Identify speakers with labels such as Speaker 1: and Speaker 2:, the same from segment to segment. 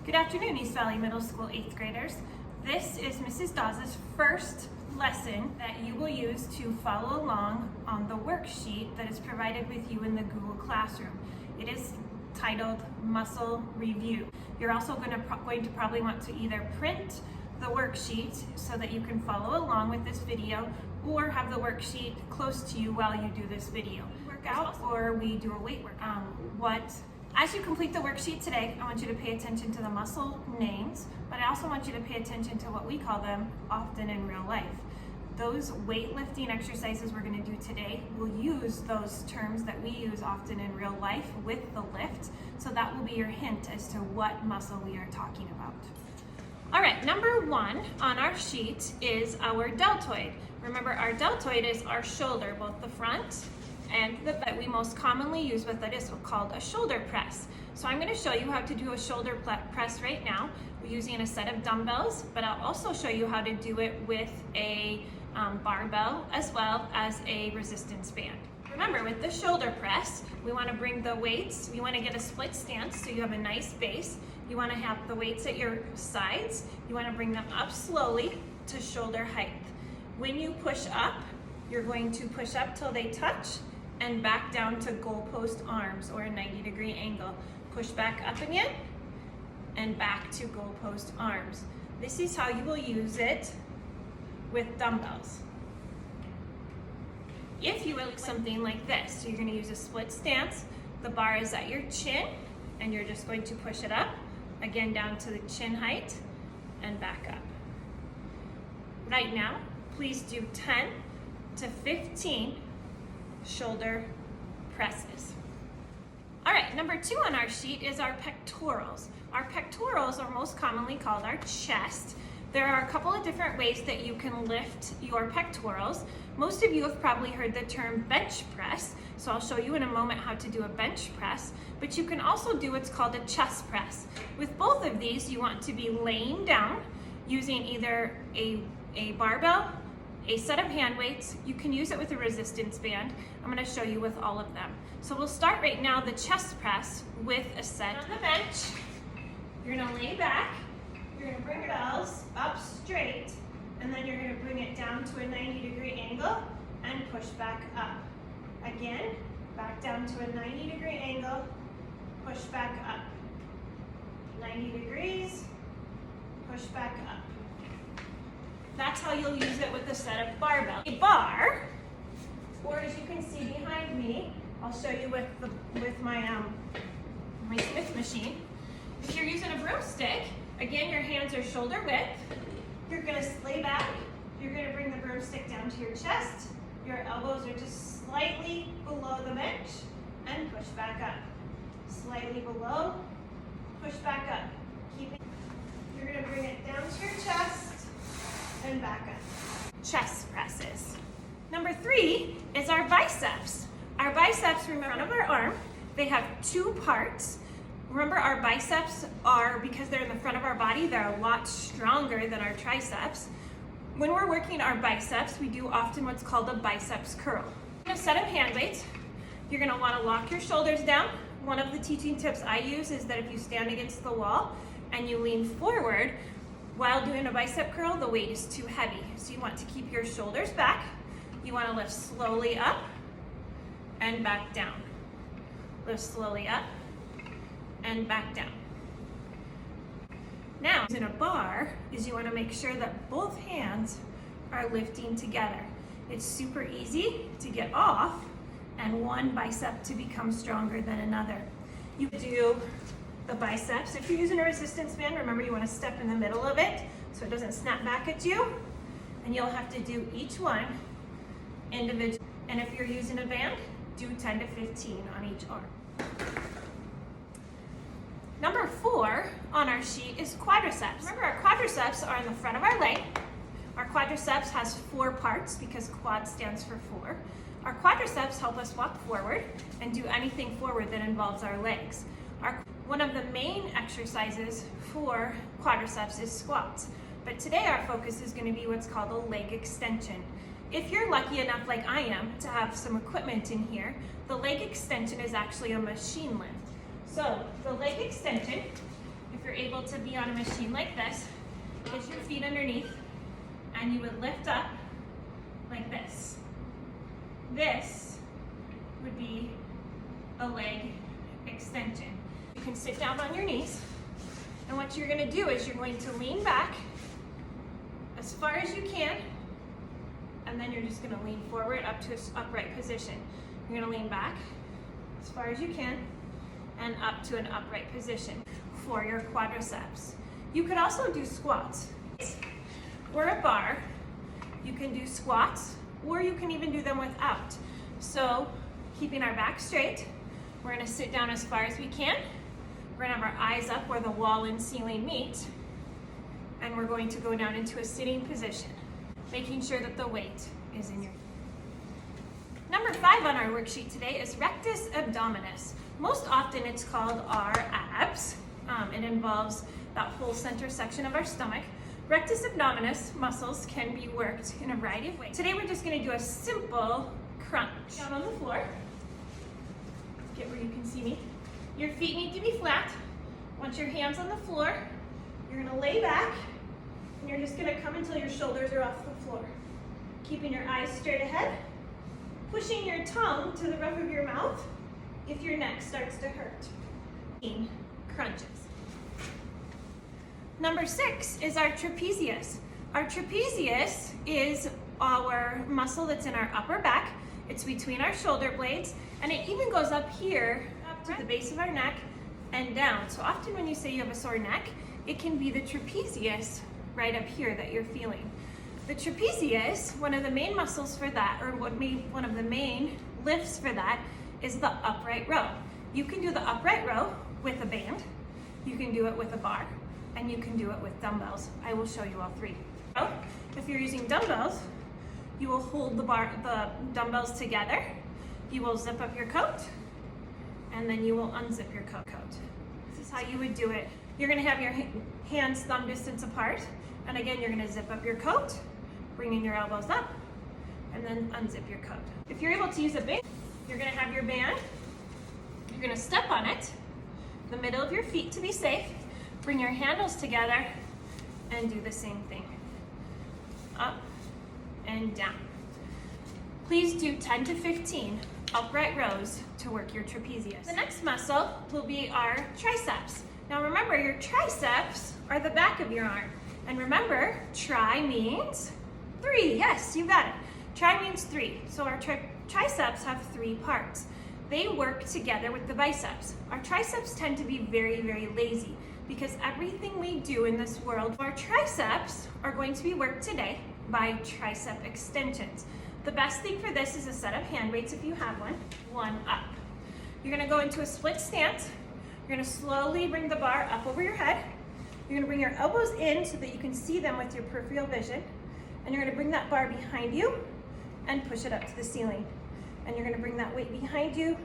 Speaker 1: Good afternoon, East Valley Middle School 8th graders. This is Mrs. Dawes' first lesson that you will use to follow along on the worksheet that is provided with you in the Google Classroom. It is titled Muscle Review. You're also going to probably want to either print the worksheet so that you can follow along with this video, or have the worksheet close to you while you do this video. Workout, or we do a weight workout. As you complete the worksheet today, I want you to pay attention to the muscle names, but I also want you to pay attention to what we call them often in real life. Those weightlifting exercises we're going to do today will use those terms that we use often in real life with the lift, so that will be your hint as to what muscle we are talking about. All right, number one on our sheet is our deltoid. Remember, our deltoid is our shoulder, both the front and that we most commonly use with it is called a shoulder press. So I'm going to show you how to do a shoulder press right now. We're using a set of dumbbells, but I'll also show you how to do it with a barbell as well as a resistance band. Remember, with the shoulder press, we want to bring the weights, we want to get a split stance so you have a nice base. You want to have the weights at your sides. You want to bring them up slowly to shoulder height. When you push up, you're going to push up till they touch and back down to goalpost arms, or a 90-degree angle. Push back up again and back to goalpost arms. This is how you will use it with dumbbells. If you will, something like this, so you're going to use a split stance. The bar is at your chin and you're just going to push it up, again down to the chin height and back up. Right now, please do 10 to 15 shoulder presses. All right, number two on our sheet is our pectorals. Our pectorals are most commonly called our chest. There are a couple of different ways that you can lift your pectorals. Most of you have probably heard the term bench press, so I'll show you in a moment how to do a bench press, but you can also do what's called a chest press. With both of these, you want to be laying down using either a barbell, a set of hand weights. You can use it with a resistance band. I'm going to show you with all of them. So we'll start right now the chest press with a set. On the bench, you're going to lay back, you're going to bring your elbows up straight, and then you're going to bring it down to a 90-degree angle and push back up. Again, back down to a 90-degree angle, push back up. 90 degrees, push back up. That's how you'll use it with a set of barbell. A bar, or as you can see behind me, I'll show you with my Smith machine. If you're using a broomstick, again, your hands are shoulder width. You're going to lay back. You're going to bring the broomstick down to your chest. Your elbows are just slightly below the bench, and push back up. Slightly below, push back up. You're going to bring it down to your chest and back up. Chest presses. Number three is our biceps. Our biceps, remember, in front of our arm, they have two parts. Remember, our biceps are, because they're in the front of our body, they're a lot stronger than our triceps. When we're working our biceps, we do often what's called a biceps curl. A set of hand weights, you're going to want to lock your shoulders down. One of the teaching tips I use is that if you stand against the wall and you lean forward, while doing a bicep curl, the weight is too heavy. So you want to keep your shoulders back. You want to lift slowly up and back down. Lift slowly up and back down. Now, in a bar, is you want to make sure that both hands are lifting together. It's super easy to get off and one bicep to become stronger than another. You do the biceps. If you're using a resistance band, remember you want to step in the middle of it so it doesn't snap back at you. And you'll have to do each one individually. And if you're using a band, do 10 to 15 on each arm. Number four on our sheet is quadriceps. Remember, our quadriceps are in the front of our leg. Our quadriceps has four parts because quad stands for four. Our quadriceps help us walk forward and do anything forward that involves our legs. One of the main exercises for quadriceps is squats, but today our focus is going to be what's called a leg extension. If you're lucky enough, like I am, to have some equipment in here, the leg extension is actually a machine lift. So the leg extension, if you're able to be on a machine like this is your feet underneath, and you would lift up like this. This would be a leg extension. You can sit down on your knees, and what you're going to do is you're going to lean back as far as you can, and then you're just going to lean forward up to an upright position. You're going to lean back as far as you can and up to an upright position for your quadriceps. You could also do squats or a bar. You can do squats, or you can even do them without. So keeping our back straight, we're going to sit down as far as we can. We're going to have our eyes up where the wall and ceiling meet, and we're going to go down into a sitting position, making sure that the weight is in your. Number 5 on our worksheet today is rectus abdominis. Most often it's called our abs. It involves that whole center section of our stomach. Rectus abdominis muscles can be worked in a variety of ways. Today we're just going to do a simple crunch. Down on the floor. Get where you can see me. Your feet need to be flat. Once your hands on the floor, you're going to lay back, and you're just going to come until your shoulders are off the floor. Keeping your eyes straight ahead, pushing your tongue to the roof of your mouth if your neck starts to hurt. Crunches. Number 6 is our trapezius. Our trapezius is our muscle that's in our upper back. It's between our shoulder blades, and it even goes up here, up to the base of our neck and down. So often when you say you have a sore neck, it can be the trapezius right up here that you're feeling. The trapezius, one of the main muscles for that, or one of the main lifts for that, is the upright row. You can do the upright row with a band, you can do it with a bar, and you can do it with dumbbells. I will show you all 3. If you're using dumbbells, you will hold the dumbbells together, you will zip up your coat, and then you will unzip your coat. This is how you would do it. You're going to have your hands thumb distance apart, and again you're going to zip up your coat, bringing your elbows up, and then unzip your coat. If you're able to use a band, you're going to have your band, you're going to step on it, the middle of your feet to be safe, bring your handles together, and do the same thing. Up and down. Please do 10 to 15 upright rows to work your trapezius. The next muscle will be our triceps. Now remember, your triceps are the back of your arm. And remember, tri means 3. Yes, you got it. Tri means 3. So our triceps have 3 parts. They work together with the biceps. Our triceps tend to be very, very lazy because everything we do in this world, our triceps are going to be worked today by tricep extensions. The best thing for this is a set of hand weights if you have one. 1 up. You're going to go into a split stance. You're going to slowly bring the bar up over your head. You're going to bring your elbows in so that you can see them with your peripheral vision. And you're going to bring that bar behind you and push it up to the ceiling. And you're going to bring that weight behind you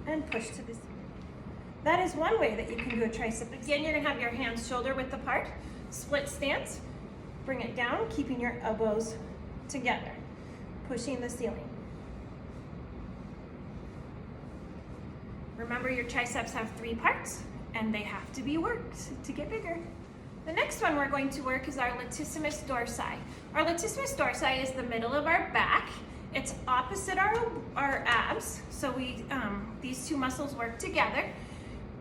Speaker 1: and push to the ceiling. That is one way that you can do a tricep. Again, you're going to have your hands shoulder width apart, split stance, bring it down, keeping your elbows together, pushing the ceiling. Remember, your triceps have 3 parts, and they have to be worked to get bigger. The next one we're going to work is our latissimus dorsi. Our latissimus dorsi is the middle of our back. It's opposite our abs, so these 2 muscles work together.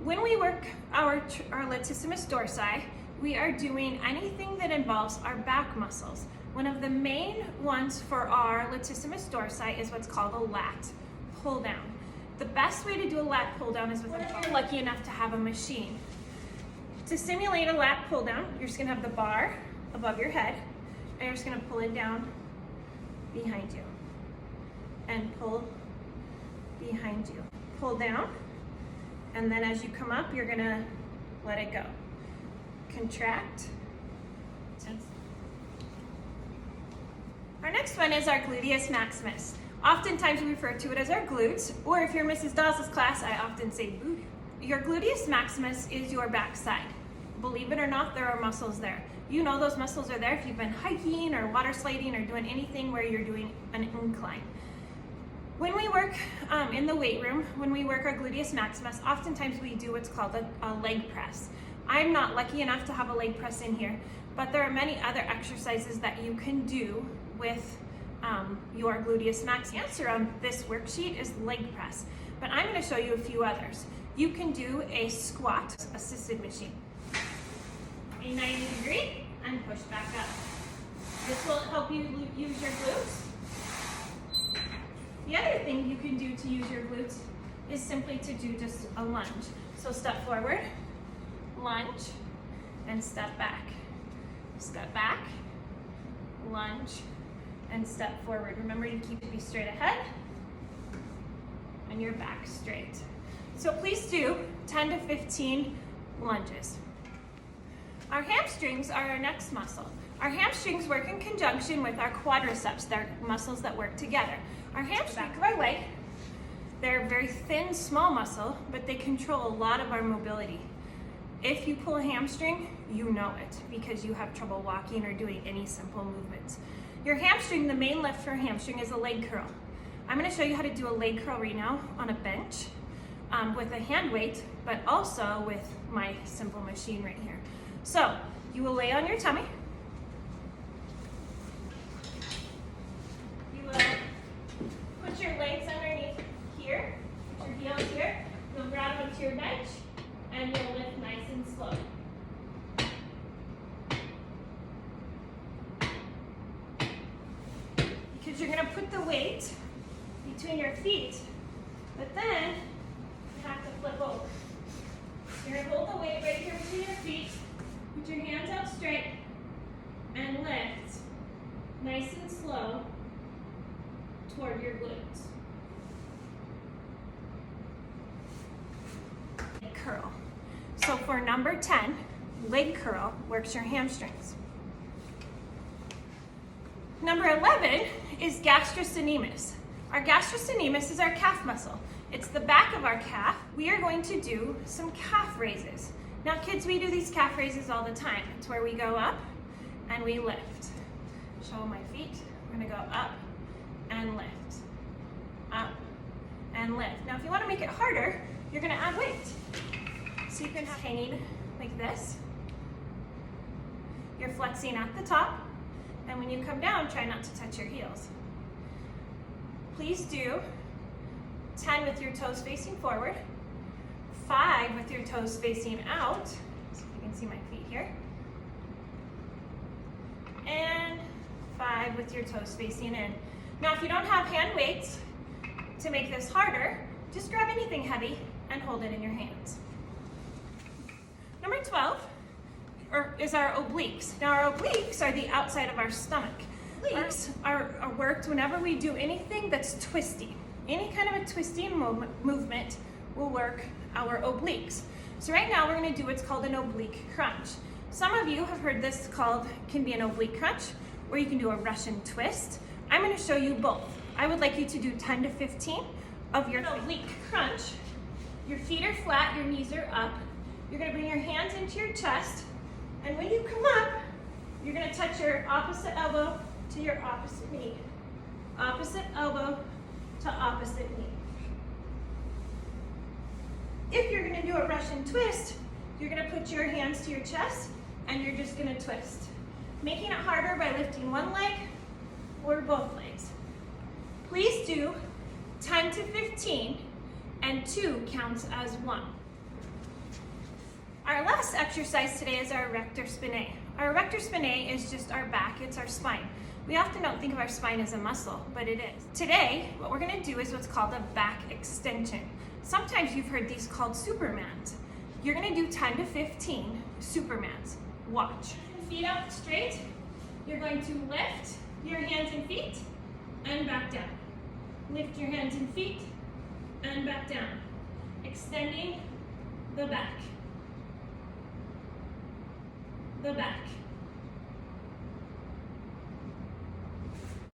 Speaker 1: When we work our latissimus dorsi, we are doing anything that involves our back muscles. One of the main ones for our latissimus dorsi is what's called a lat pull down. The best way to do a lat pull down is if you're lucky enough to have a machine. To simulate a lat pull down, you're just gonna have the bar above your head, and you're just gonna pull it down behind you. And pull behind you. Pull down, and then as you come up, you're gonna let it go. Contract. Our next one is our gluteus maximus. Oftentimes we refer to it as our glutes, or if you're Mrs. Dawes' class, I often say booty. Your gluteus maximus is your backside. Believe it or not, there are muscles there. You know those muscles are there if you've been hiking or water sliding or doing anything where you're doing an incline. When we work in the weight room, when we work our gluteus maximus, oftentimes we do what's called a leg press. I'm not lucky enough to have a leg press in here, but there are many other exercises that you can do with your gluteus max. The answer on this worksheet is leg press, but I'm going to show you a few others. You can do a squat assisted machine, a 90 degree, and push back up. This will help you use your glutes. The other thing you can do to use your glutes is simply to do just a lunge. So step forward, lunge, and step back. Step back, lunge, and step forward. Remember to keep it straight ahead and your back straight. So please do 10 to 15 lunges. Our hamstrings are our next muscle. Our hamstrings work in conjunction with our quadriceps. They're muscles that work together. Our hamstrings, back of our leg, they're a very thin, small muscle, but they control a lot of our mobility. If you pull a hamstring, you know it because you have trouble walking or doing any simple movements. Your hamstring, the main lift for a hamstring is a leg curl. I'm going to show you how to do a leg curl right now on a bench with a hand weight, but also with my simple machine right here. So you will lay on your tummy. You will put your legs underneath here, put your heels here. You'll grab onto your bench and you'll lift nice and slow. Because you're going to put the weight between your feet, but then you have to flip over. You're going to hold the weight right here between your feet, put your hands out straight, and lift nice and slow toward your glutes. Curl. So for number 10, leg curl works your hamstrings. Number 11 is gastrocnemius. Our gastrocnemius is our calf muscle. It's the back of our calf. We are going to do some calf raises. Now kids, we do these calf raises all the time. It's where we go up and we lift. Show my feet. We're gonna go up and lift. Up and lift. Now if you wanna make it harder, you're gonna add weight. So you can have hanging like this. You're flexing at the top, and when you come down, try not to touch your heels. Please do 10 with your toes facing forward, 5 with your toes facing out, so you can see my feet here, and 5 with your toes facing in. Now if you don't have hand weights to make this harder, just grab anything heavy and hold it in your hands. Number 12 is our obliques. Now our obliques are the outside of our stomach. Obliques are worked whenever we do anything that's twisty. Any kind of a twisting movement will work our obliques. So right now we're going to do what's called an oblique crunch. Some of you have heard this can be an oblique crunch, or you can do a Russian twist. I'm going to show you both. I would like you to do 10 to 15 of your oblique crunch. Your feet are flat, your knees are up. You're going to bring your hands into your chest, and when you come up, you're going to touch your opposite elbow to your opposite knee. Opposite elbow to opposite knee. If you're going to do a Russian twist, you're going to put your hands to your chest, and you're just going to twist, making it harder by lifting one leg or both legs. Please do 10 to 15, and 2 counts as 1. Our last exercise today is our erector spinae. Our erector spinae is just our back, it's our spine. We often don't think of our spine as a muscle, but it is. Today, what we're going to do is what's called a back extension. Sometimes you've heard these called Supermans. You're going to do 10 to 15 Supermans. Watch. Feet out straight. You're going to lift your hands and feet and back down. Lift your hands and feet and back down. Extending the back. The back.